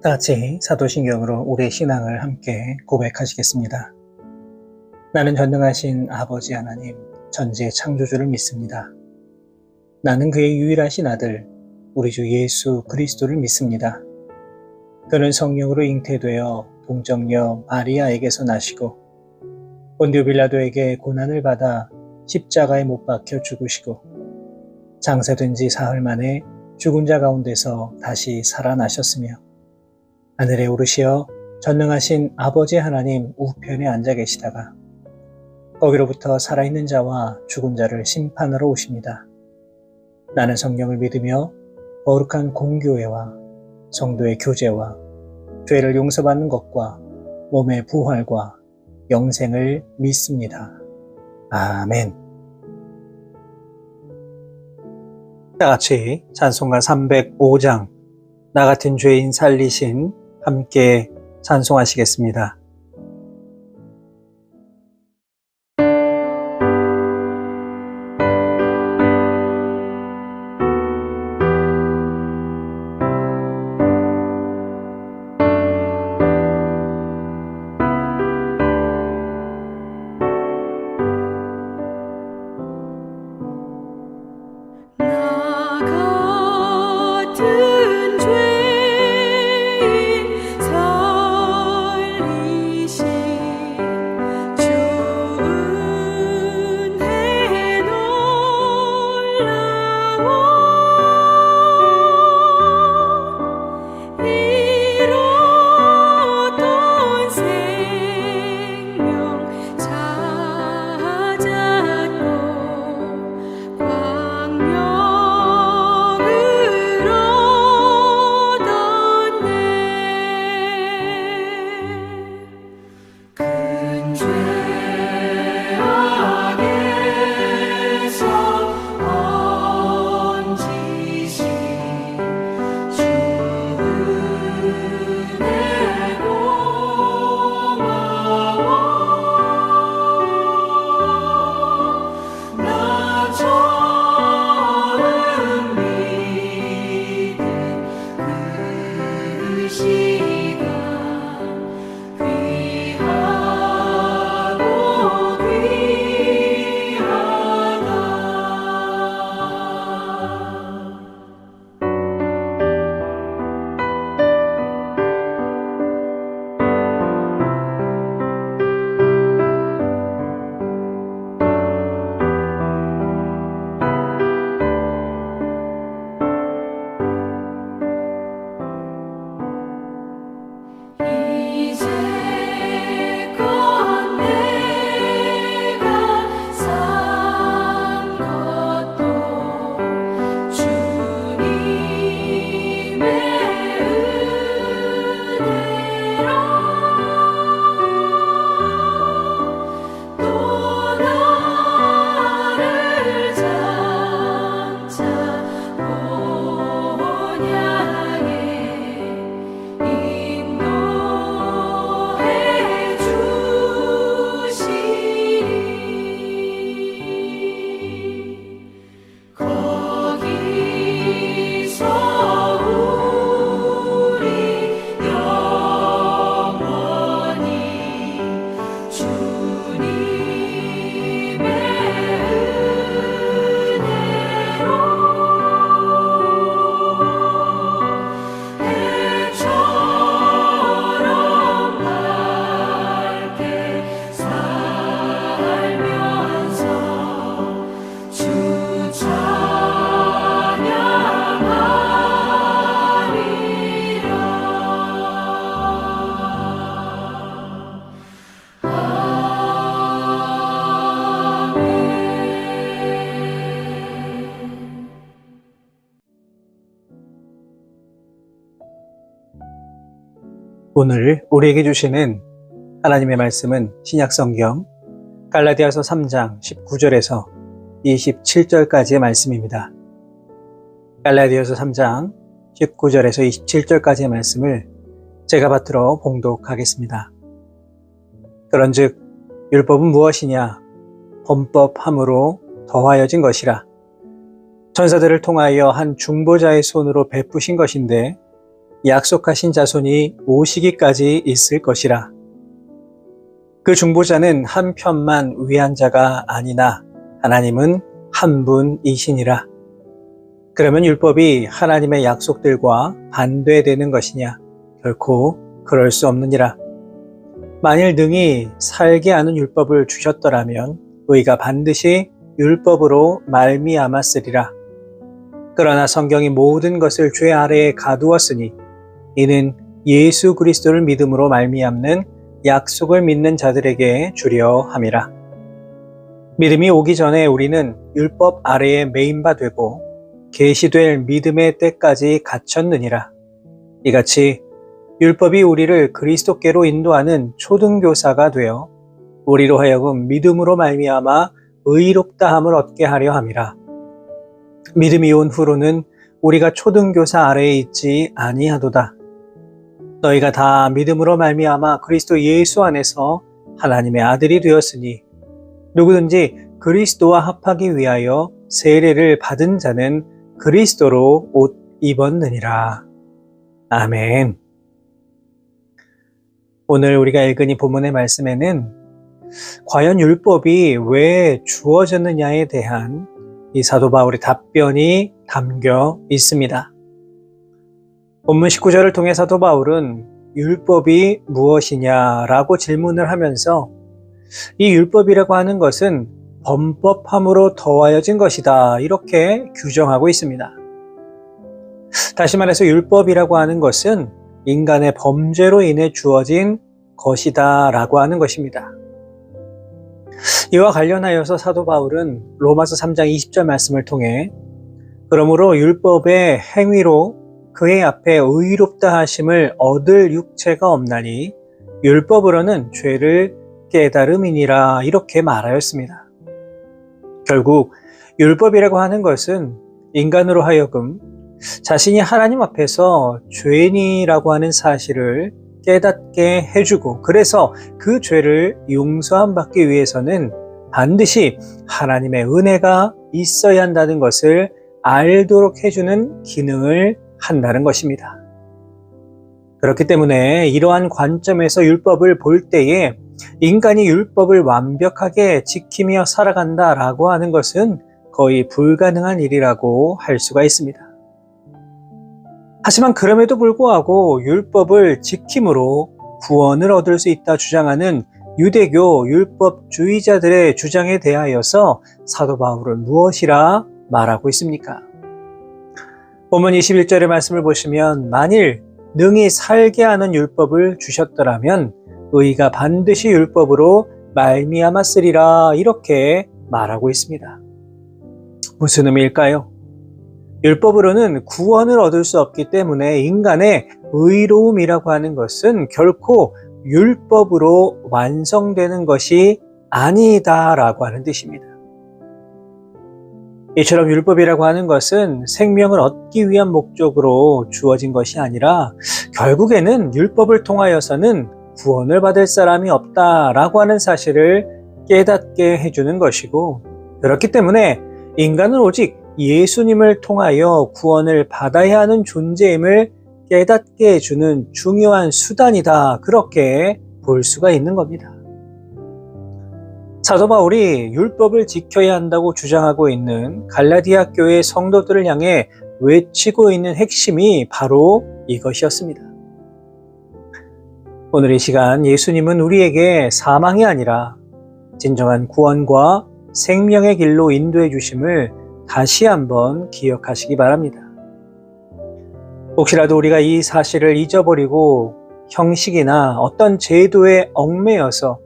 다 같이 사도신경으로 우리의 신앙을 함께 고백하시겠습니다. 나는 전능하신 아버지 하나님, 전지의 창조주를 믿습니다. 나는 그의 유일하신 아들, 우리 주 예수 그리스도를 믿습니다. 그는 성령으로 잉태되어 동정녀 마리아에게서 나시고 본디오 빌라도에게 고난을 받아 십자가에 못 박혀 죽으시고 장사된 지 사흘 만에 죽은 자 가운데서 다시 살아나셨으며 하늘에 오르시어 전능하신 아버지 하나님 우편에 앉아 계시다가 거기로부터 살아있는 자와 죽은 자를 심판하러 오십니다. 나는 성령을 믿으며 거룩한 공교회와 성도의 교제와 죄를 용서받는 것과 몸의 부활과 영생을 믿습니다. 아멘. 다 같이 찬송가 305장 나 같은 죄인 살리신 함께 찬송하시겠습니다. 오늘 우리에게 주시는 하나님의 말씀은 신약성경 갈라디아서 3장 19절에서 27절까지의 말씀입니다. 갈라디아서 3장 19절에서 27절까지의 말씀을 제가 받들어 봉독하겠습니다. 그런즉 율법은 무엇이냐? 범법함으로 더하여진 것이라. 천사들을 통하여 한 중보자의 손으로 베푸신 것인데 약속하신 자손이 오시기까지 있을 것이라. 그 중보자는 한 편만 위한 자가 아니나 하나님은 한 분이시니라. 그러면 율법이 하나님의 약속들과 반대되는 것이냐? 결코 그럴 수 없느니라. 만일 능히 살게 하는 율법을 주셨더라면 의가 반드시 율법으로 말미암았으리라. 그러나 성경이 모든 것을 죄 아래에 가두었으니 이는 예수 그리스도를 믿음으로 말미암는 약속을 믿는 자들에게 주려 함이라. 믿음이 오기 전에 우리는 율법 아래에 매인 바 되고 계시될 믿음의 때까지 갇혔느니라. 이같이 율법이 우리를 그리스도께로 인도하는 초등교사가 되어 우리로 하여금 믿음으로 말미암아 의롭다함을 얻게 하려 함이라. 믿음이 온 후로는 우리가 초등교사 아래에 있지 아니하도다. 너희가 다 믿음으로 말미암아 그리스도 예수 안에서 하나님의 아들이 되었으니 누구든지 그리스도와 합하기 위하여 세례를 받은 자는 그리스도로 옷 입었느니라. 아멘. 오늘 우리가 읽은 이 본문의 말씀에는 과연 율법이 왜 주어졌느냐에 대한 이 사도 바울의 답변이 담겨 있습니다. 본문 19절을 통해 사도 바울은 율법이 무엇이냐라고 질문을 하면서 이 율법이라고 하는 것은 범법함으로 더하여진 것이다, 이렇게 규정하고 있습니다. 다시 말해서 율법이라고 하는 것은 인간의 범죄로 인해 주어진 것이다 라고 하는 것입니다. 이와 관련하여서 사도 바울은 로마서 3장 20절 말씀을 통해 그러므로 율법의 행위로 그의 앞에 의롭다 하심을 얻을 육체가 없나니 율법으로는 죄를 깨달음이니라, 이렇게 말하였습니다. 결국 율법이라고 하는 것은 인간으로 하여금 자신이 하나님 앞에서 죄인이라고 하는 사실을 깨닫게 해주고, 그래서 그 죄를 용서함 받기 위해서는 반드시 하나님의 은혜가 있어야 한다는 것을 알도록 해주는 기능을 한다는 것입니다. 그렇기 때문에 이러한 관점에서 율법을 볼 때에 인간이 율법을 완벽하게 지키며 살아간다라고 하는 것은 거의 불가능한 일이라고 할 수가 있습니다. 하지만 그럼에도 불구하고 율법을 지킴으로 구원을 얻을 수 있다 주장하는 유대교 율법주의자들의 주장에 대하여서 사도 바울은 무엇이라 말하고 있습니까? 본문 21절의 말씀을 보시면 만일 능히 살게 하는 율법을 주셨더라면 의가 반드시 율법으로 말미암았으리라, 이렇게 말하고 있습니다. 무슨 의미일까요? 율법으로는 구원을 얻을 수 없기 때문에 인간의 의로움이라고 하는 것은 결코 율법으로 완성되는 것이 아니다라고 하는 뜻입니다. 이처럼 율법이라고 하는 것은 생명을 얻기 위한 목적으로 주어진 것이 아니라 결국에는 율법을 통하여서는 구원을 받을 사람이 없다라고 하는 사실을 깨닫게 해주는 것이고, 그렇기 때문에 인간은 오직 예수님을 통하여 구원을 받아야 하는 존재임을 깨닫게 해주는 중요한 수단이다, 그렇게 볼 수가 있는 겁니다. 사도 바울이 율법을 지켜야 한다고 주장하고 있는 갈라디아 교회 성도들을 향해 외치고 있는 핵심이 바로 이것이었습니다. 오늘 이 시간 예수님은 우리에게 사망이 아니라 진정한 구원과 생명의 길로 인도해 주심을 다시 한번 기억하시기 바랍니다. 혹시라도 우리가 이 사실을 잊어버리고 형식이나 어떤 제도에 얽매여서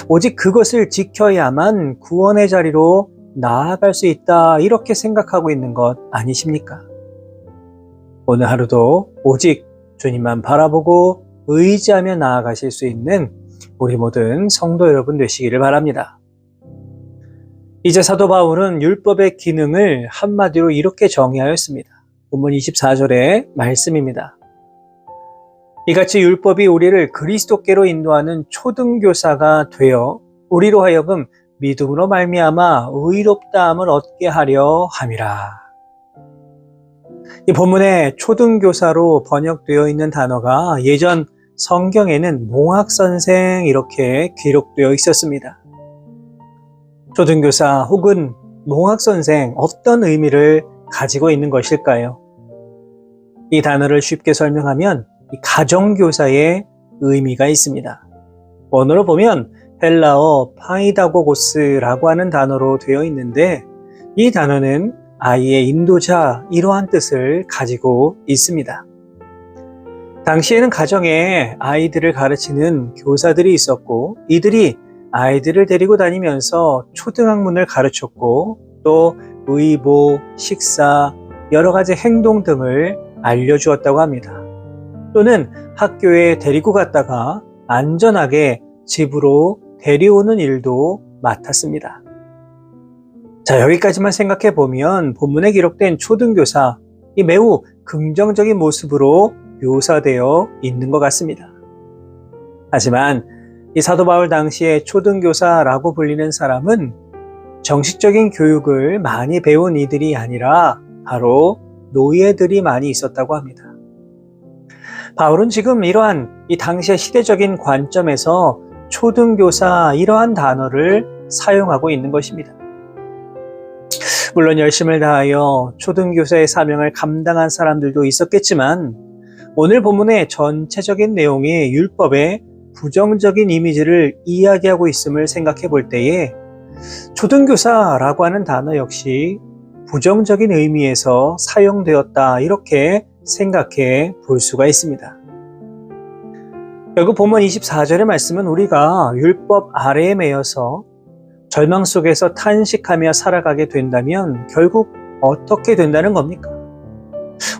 오직 그것을 지켜야만 구원의 자리로 나아갈 수 있다, 이렇게 생각하고 있는 것 아니십니까? 오늘 하루도 오직 주님만 바라보고 의지하며 나아가실 수 있는 우리 모든 성도 여러분 되시기를 바랍니다. 이제 사도 바울은 율법의 기능을 한마디로 이렇게 정의하였습니다. 본문 24절의 말씀입니다. 이같이 율법이 우리를 그리스도께로 인도하는 초등교사가 되어 우리로 하여금 믿음으로 말미암아 의롭다함을 얻게 하려 함이라. 이 본문에 초등교사로 번역되어 있는 단어가 예전 성경에는 몽학선생 이렇게 기록되어 있었습니다. 초등교사 혹은 몽학선생, 어떤 의미를 가지고 있는 것일까요? 이 단어를 쉽게 설명하면 가정교사의 의미가 있습니다. 원어로 보면 헬라어 파이다고고스라고 하는 단어로 되어 있는데, 이 단어는 아이의 인도자, 이러한 뜻을 가지고 있습니다. 당시에는 가정에 아이들을 가르치는 교사들이 있었고, 이들이 아이들을 데리고 다니면서 초등학문을 가르쳤고, 또 의보, 식사, 여러 가지 행동 등을 알려주었다고 합니다. 또는 학교에 데리고 갔다가 안전하게 집으로 데려오는 일도 맡았습니다. 자, 여기까지만 생각해 보면 본문에 기록된 초등교사, 이 매우 긍정적인 모습으로 묘사되어 있는 것 같습니다. 하지만 이 사도 바울 당시에 초등교사라고 불리는 사람은 정식적인 교육을 많이 배운 이들이 아니라 바로 노예들이 많이 있었다고 합니다. 바울은 지금 이러한 이 당시의 시대적인 관점에서 초등교사, 이러한 단어를 사용하고 있는 것입니다. 물론 열심을 다하여 초등교사의 사명을 감당한 사람들도 있었겠지만, 오늘 본문의 전체적인 내용이 율법의 부정적인 이미지를 이야기하고 있음을 생각해 볼 때에 초등교사라고 하는 단어 역시 부정적인 의미에서 사용되었다, 이렇게 생각해 볼 수가 있습니다. 결국 본문 24절의 말씀은 우리가 율법 아래에 매여서 절망 속에서 탄식하며 살아가게 된다면 결국 어떻게 된다는 겁니까?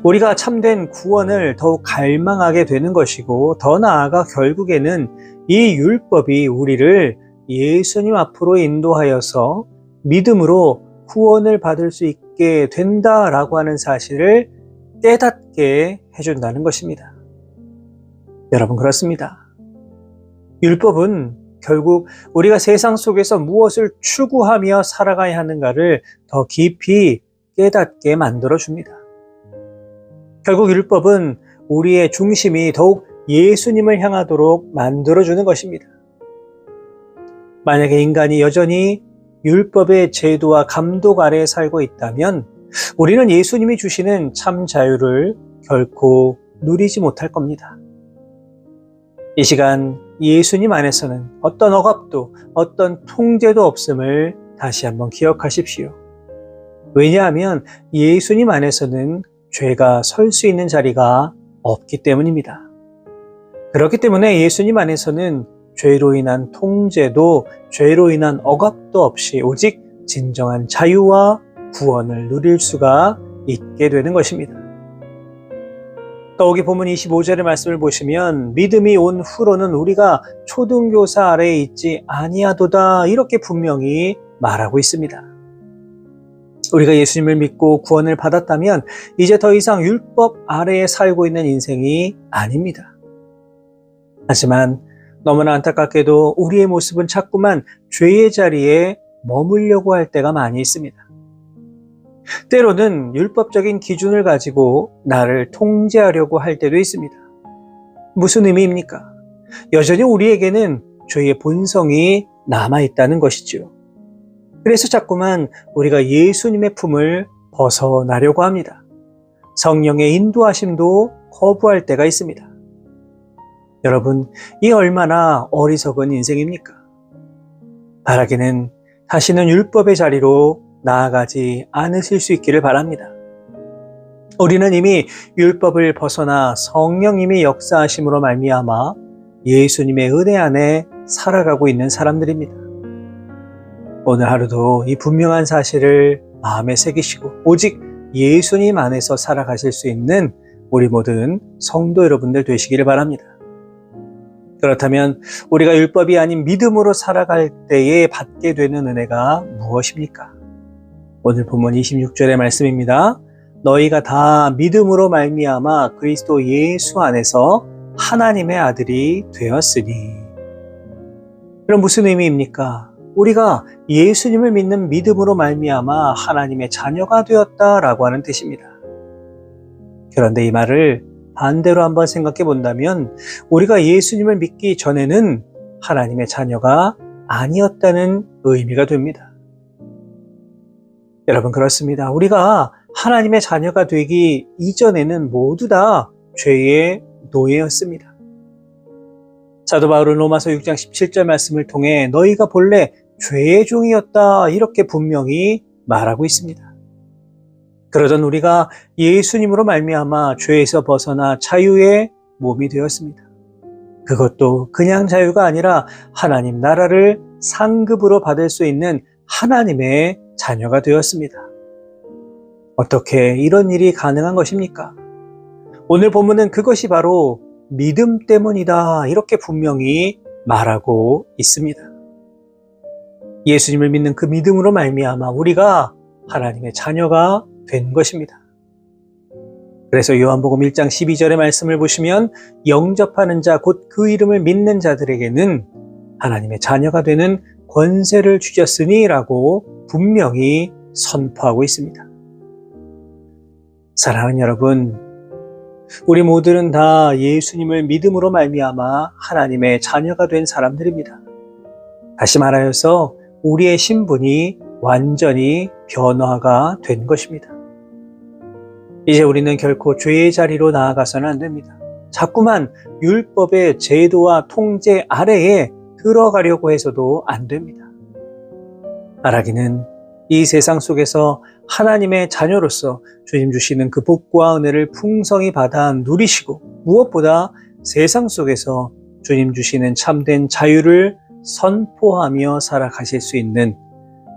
우리가 참된 구원을 더욱 갈망하게 되는 것이고, 더 나아가 결국에는 이 율법이 우리를 예수님 앞으로 인도하여서 믿음으로 구원을 받을 수 있게 된다라고 하는 사실을 깨닫게 해준다는 것입니다. 여러분, 그렇습니다. 율법은 결국 우리가 세상 속에서 무엇을 추구하며 살아가야 하는가를 더 깊이 깨닫게 만들어줍니다. 결국 율법은 우리의 중심이 더욱 예수님을 향하도록 만들어주는 것입니다. 만약에 인간이 여전히 율법의 제도와 감독 아래에 살고 있다면 우리는 예수님이 주시는 참 자유를 결코 누리지 못할 겁니다. 이 시간 예수님 안에서는 어떤 억압도, 어떤 통제도 없음을 다시 한번 기억하십시오. 왜냐하면 예수님 안에서는 죄가 설 수 있는 자리가 없기 때문입니다. 그렇기 때문에 예수님 안에서는 죄로 인한 통제도, 죄로 인한 억압도 없이 오직 진정한 자유와 구원을 누릴 수가 있게 되는 것입니다. 더욱이 본문 25절의 말씀을 보시면 믿음이 온 후로는 우리가 초등교사 아래에 있지 아니하도다, 이렇게 분명히 말하고 있습니다. 우리가 예수님을 믿고 구원을 받았다면 이제 더 이상 율법 아래에 살고 있는 인생이 아닙니다. 하지만 너무나 안타깝게도 우리의 모습은 자꾸만 죄의 자리에 머물려고 할 때가 많이 있습니다. 때로는 율법적인 기준을 가지고 나를 통제하려고 할 때도 있습니다. 무슨 의미입니까? 여전히 우리에게는 죄의 본성이 남아있다는 것이죠. 그래서 자꾸만 우리가 예수님의 품을 벗어나려고 합니다. 성령의 인도하심도 거부할 때가 있습니다. 여러분, 이 얼마나 어리석은 인생입니까? 바라기는 다시는 율법의 자리로 나아가지 않으실 수 있기를 바랍니다. 우리는 이미 율법을 벗어나 성령님이 역사하심으로 말미암아 예수님의 은혜 안에 살아가고 있는 사람들입니다. 오늘 하루도 이 분명한 사실을 마음에 새기시고 오직 예수님 안에서 살아가실 수 있는 우리 모든 성도 여러분들 되시기를 바랍니다. 그렇다면 우리가 율법이 아닌 믿음으로 살아갈 때에 받게 되는 은혜가 무엇입니까? 오늘 본문 26절의 말씀입니다. 너희가 다 믿음으로 말미암아 그리스도 예수 안에서 하나님의 아들이 되었으니. 그럼 무슨 의미입니까? 우리가 예수님을 믿는 믿음으로 말미암아 하나님의 자녀가 되었다라고 하는 뜻입니다. 그런데 이 말을 반대로 한번 생각해 본다면 우리가 예수님을 믿기 전에는 하나님의 자녀가 아니었다는 의미가 됩니다. 여러분, 그렇습니다. 우리가 하나님의 자녀가 되기 이전에는 모두 다 죄의 노예였습니다. 사도 바울은 로마서 6장 17절 말씀을 통해 너희가 본래 죄의 종이었다 이렇게 분명히 말하고 있습니다. 그러던 우리가 예수님으로 말미암아 죄에서 벗어나 자유의 몸이 되었습니다. 그것도 그냥 자유가 아니라 하나님 나라를 상급으로 받을 수 있는 하나님의 자녀가 되었습니다. 어떻게 이런 일이 가능한 것입니까? 오늘 본문은 그것이 바로 믿음 때문이다 이렇게 분명히 말하고 있습니다. 예수님을 믿는 그 믿음으로 말미암아 우리가 하나님의 자녀가 된 것입니다. 그래서 요한복음 1장 12절의 말씀을 보시면 영접하는 자 곧 그 이름을 믿는 자들에게는 하나님의 자녀가 되는 권세를 주셨으니 라고 분명히 선포하고 있습니다. 사랑하는 여러분, 우리 모두는 다 예수님을 믿음으로 말미암아 하나님의 자녀가 된 사람들입니다. 다시 말하여서 우리의 신분이 완전히 변화가 된 것입니다. 이제 우리는 결코 죄의 자리로 나아가서는 안 됩니다. 자꾸만 율법의 제도와 통제 아래에 들어가려고 해서도 안 됩니다. 말하기는 이 세상 속에서 하나님의 자녀로서 주님 주시는 그 복과 은혜를 풍성히 받아 누리시고 무엇보다 세상 속에서 주님 주시는 참된 자유를 선포하며 살아가실 수 있는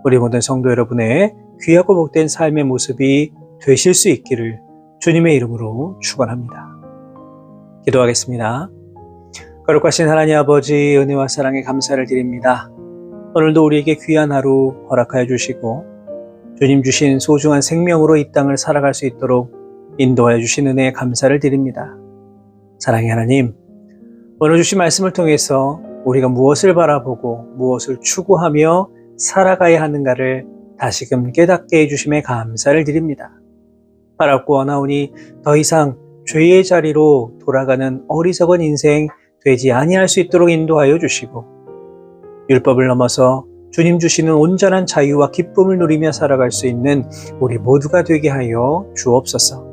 우리 모든 성도 여러분의 귀하고 복된 삶의 모습이 되실 수 있기를 주님의 이름으로 축원합니다. 기도하겠습니다. 거룩하신 하나님 아버지, 은혜와 사랑에 감사를 드립니다. 오늘도 우리에게 귀한 하루 허락하여 주시고 주님 주신 소중한 생명으로 이 땅을 살아갈 수 있도록 인도하여 주신 은혜에 감사를 드립니다. 사랑의 하나님, 오늘 주신 말씀을 통해서 우리가 무엇을 바라보고 무엇을 추구하며 살아가야 하는가를 다시금 깨닫게 해주심에 감사를 드립니다. 바랍고 원하오니 더 이상 죄의 자리로 돌아가는 어리석은 인생 되지 아니할 수 있도록 인도하여 주시고 율법을 넘어서 주님 주시는 온전한 자유와 기쁨을 누리며 살아갈 수 있는 우리 모두가 되게 하여 주옵소서.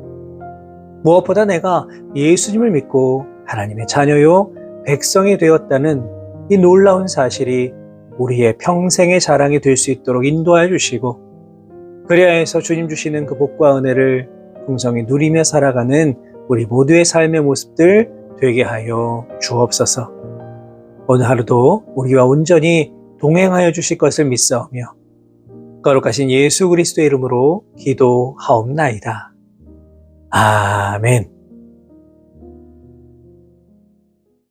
무엇보다 내가 예수님을 믿고 하나님의 자녀요 백성이 되었다는 이 놀라운 사실이 우리의 평생의 자랑이 될 수 있도록 인도하여 주시고 그래야 해서 주님 주시는 그 복과 은혜를 풍성히 누리며 살아가는 우리 모두의 삶의 모습들 되게 하여 주옵소서. 오늘 하루도 우리와 온전히 동행하여 주실 것을 믿사오며 거룩하신 예수 그리스도의 이름으로 기도하옵나이다. 아멘.